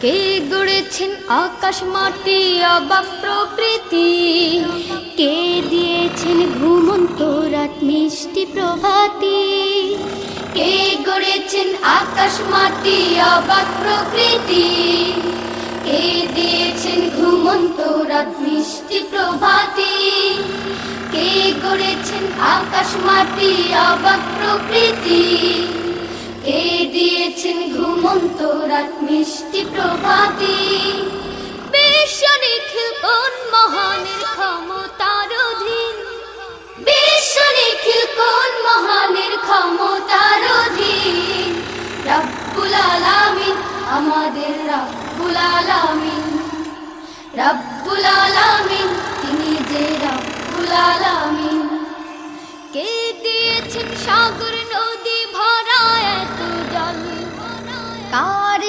কে গড়েছেন আকাশ মাটি অবাক প্রকৃতি, কে দিয়েছেন ঘুমন্ত রাত মিষ্টি প্রভাতি। কে গড়েছেন আকাশ মাটি অবাক প্রকৃতি, কে দিয়েছেন ঘুমন্ত রাত মিষ্টি প্রভাতি। কে গড়েছেন আকাশ মাটি অবাক প্রকৃতি, কে দিয়েছেন ঘুমন্ত রাত মিষ্টি প্রভাতি। বিশ্ব নিখিল কোন মহানের ক্ষমতার অধীন, বিশ্ব নিখিল কোন মহানের ক্ষমতার অধীন। রব্বুল আলামিন আমাদের রব্বুল আলামিন, রব্বুল আলামিন তিনি যে রব্বুল আলামিন। কে দিয়েছেন সাগর নদী ভরা এত জল, কার